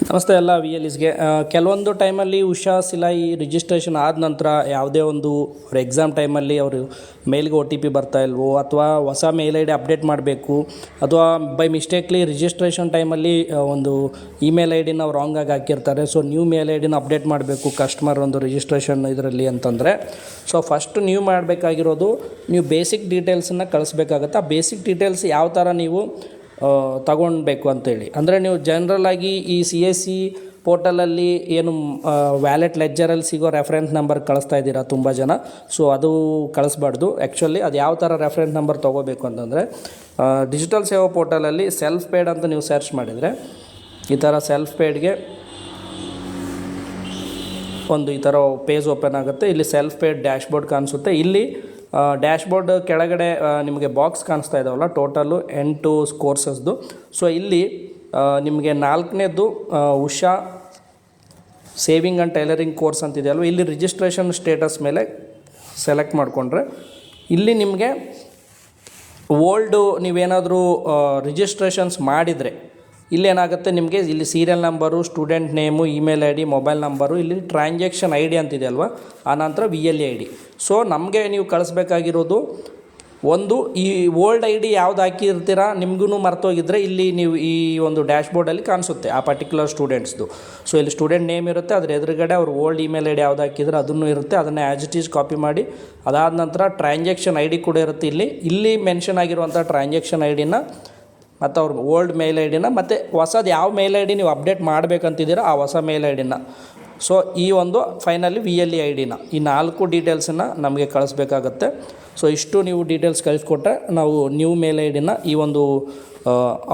ನಮಸ್ತೆ ಎಲ್ಲ V L ಇಸ್ಗೆ ಕೆಲವೊಂದು ಟೈಮಲ್ಲಿ ಉಷಾ ಸಿಲಾಯಿ ರಿಜಿಸ್ಟ್ರೇಷನ್ ಆದ ನಂತರ ಯಾವುದೇ ಒಂದು ಅವ್ರ ಎಕ್ಸಾಮ್ ಟೈಮಲ್ಲಿ ಅವರು ಮೇಲ್ಗೆ ಒ ಟಿ ಪಿ ಬರ್ತಾ ಇಲ್ವೋ ಅಥವಾ ಹೊಸ ಮೇಲ್ ಐ ಡಿ ಅಪ್ಡೇಟ್ ಮಾಡಬೇಕು ಅಥವಾ ಬೈ ಮಿಸ್ಟೇಕ್ಲಿ ರಿಜಿಸ್ಟ್ರೇಷನ್ ಟೈಮಲ್ಲಿ ಒಂದು ಇಮೇಲ್ ಐ ಡಿನ ರಾಂಗಾಗಿ ಹಾಕಿರ್ತಾರೆ. ಸೊ ನ್ಯೂ ಮೇಲ್ ಐ ಡಿನ ಅಪ್ಡೇಟ್ ಮಾಡಬೇಕು ಕಸ್ಟಮರ್ ಒಂದು ರಿಜಿಸ್ಟ್ರೇಷನ್ ಇದರಲ್ಲಿ ಅಂತಂದರೆ, ಸೊ ಫಸ್ಟ್ ನೀವು ಮಾಡಬೇಕಾಗಿರೋದು ನೀವು ಬೇಸಿಕ್ ಡೀಟೇಲ್ಸನ್ನು ಕಳಿಸ್ಬೇಕಾಗತ್ತೆ. ಆ ಬೇಸಿಕ್ ಡೀಟೇಲ್ಸ್ ಯಾವ ಥರ ನೀವು ತಗೊಳ್ಬೇಕು ಅಂತೇಳಿ ಅಂದರೆ ನೀವು ಜನರಲಾಗಿ ಈ CSC ಪೋರ್ಟಲಲ್ಲಿ ಏನು ವ್ಯಾಲೆಟ್ ಲೆಜ್ಜರಲ್ಲಿ ಸಿಗೋ ರೆಫರೆನ್ಸ್ ನಂಬರ್ ಕಳಿಸ್ತಾ ಇದ್ದೀರಾ ತುಂಬ ಜನ. ಸೊ ಅದು ಕಳಿಸ್ಬಾರ್ದು. ಆ್ಯಕ್ಚುಲಿ ಅದು ಯಾವ ಥರ ರೆಫರೆನ್ಸ್ ನಂಬರ್ ತೊಗೋಬೇಕು ಅಂತಂದರೆ, ಡಿಜಿಟಲ್ ಸೇವಾ ಪೋರ್ಟಲಲ್ಲಿ ಸೆಲ್ಫ್ ಪೇಡ್ ಅಂತ ನೀವು ಸರ್ಚ್ ಮಾಡಿದರೆ ಈ ಥರ ಸೆಲ್ಫ್ ಪೇಡ್ಗೆ ಒಂದು ಈ ಥರ ಪೇಜ್ ಓಪನ್ ಆಗುತ್ತೆ. ಇಲ್ಲಿ ಸೆಲ್ಫ್ ಪೇಡ್ ಡ್ಯಾಶ್ಬೋರ್ಡ್ ಕಾಣಿಸುತ್ತೆ. ಇಲ್ಲಿ ಡ್ಯಾಶ್ಬೋರ್ಡ್ ಕೆಳಗಡೆ ನಿಮಗೆ ಬಾಕ್ಸ್ ಕಾಣಿಸ್ತಾ ಇದ್ದಾವಲ್ಲ, ಟೋಟಲು 8 ಕೋರ್ಸಸ್ದು. ಸೊ ಇಲ್ಲಿ ನಿಮಗೆ 4ನೇದು Usha sewing and tailoring course ಅಂತಿದೆಯಲ್ವ, ಇಲ್ಲಿ ರಿಜಿಸ್ಟ್ರೇಷನ್ ಸ್ಟೇಟಸ್ ಮೇಲೆ ಸೆಲೆಕ್ಟ್ ಮಾಡಿಕೊಂಡ್ರೆ ಇಲ್ಲಿ ನಿಮಗೆ ಓಲ್ಡು ನೀವೇನಾದರೂ ರಿಜಿಸ್ಟ್ರೇಷನ್ಸ್ ಮಾಡಿದರೆ ಇಲ್ಲೇನಾಗುತ್ತೆ, ನಿಮಗೆ ಇಲ್ಲಿ serial number, student name, email I D, mobile number, ಇಲ್ಲಿ ಟ್ರಾನ್ಸಾಕ್ಷನ್ ಐ ಡಿ ಅಂತಿದೆ ಅಲ್ವಾ, ಆನಂತರ VLE ID. ಸೊ ನಮಗೆ ನೀವು ಕಳಿಸ್ಬೇಕಾಗಿರೋದು ಒಂದು ಈ ಓಲ್ಡ್ ಐ ಡಿ ಯಾವ್ದು ಹಾಕಿರ್ತೀರ ನಿಮಗೂ ಮರ್ತೋಗಿದ್ದರೆ ಇಲ್ಲಿ ನೀವು ಈ ಒಂದು ಡ್ಯಾಶ್ಬೋರ್ಡಲ್ಲಿ ಕಾಣಿಸುತ್ತೆ ಆ ಪರ್ಟಿಕ್ಯುಲರ್ ಸ್ಟೂಡೆಂಟ್ಸ್ದು. ಸೊ ಇಲ್ಲಿ ಸ್ಟೂಡೆಂಟ್ ನೇಮ್ ಇರುತ್ತೆ, ಅದ್ರ ಎದುರುಗಡೆ ಅವ್ರು ಓಲ್ಡ್ ಇಮೇಲ್ ಐ ಡಿ ಯಾವ್ದು ಹಾಕಿದ್ರೆ ಅದನ್ನು ಇರುತ್ತೆ. ಅದನ್ನು ಆ್ಯಸ್ ಇಟ್ ಈಸ್ ಕಾಪಿ ಮಾಡಿ, ಅದಾದ ನಂತರ ಟ್ರಾನ್ಸಾಕ್ಷನ್ ಐ ಡಿ ಕೂಡ ಇರುತ್ತೆ. ಇಲ್ಲಿ ಮೆನ್ಷನ್ ಆಗಿರುವಂಥ ಟ್ರಾನ್ಸಾಕ್ಷನ್ ಐ ಡಿನ ಮತ್ತು ಅವ್ರ ಓಲ್ಡ್ ಮೇಲ್ ಐ ಡಿನ ಮತ್ತು ಹೊಸದು ಯಾವ ಮೇಲ್ ಐ ಡಿ ನೀವು ಅಪ್ಡೇಟ್ ಮಾಡಬೇಕಂತಿದ್ದೀರ ಆ ಹೊಸ ಮೇಲ್ ಐ ಡಿನ, ಸೊ ಈ ಒಂದು ಫೈನಲಿ VLE ID ನ ಈ 4 ಡೀಟೇಲ್ಸನ್ನು ನಮಗೆ ಕಳಿಸ್ಬೇಕಾಗತ್ತೆ. ಸೊ ಇಷ್ಟು ನೀವು ಡೀಟೇಲ್ಸ್ ಕಳಿಸ್ಕೊಟ್ರೆ ನಾವು ನ್ಯೂ ಮೇಲ್ ಐ ಡಿನ ಈ ಒಂದು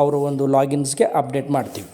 ಅವರು ಒಂದು ಲಾಗಿನ್ಸ್ಗೆ ಅಪ್ಡೇಟ್ ಮಾಡ್ತೀವಿ.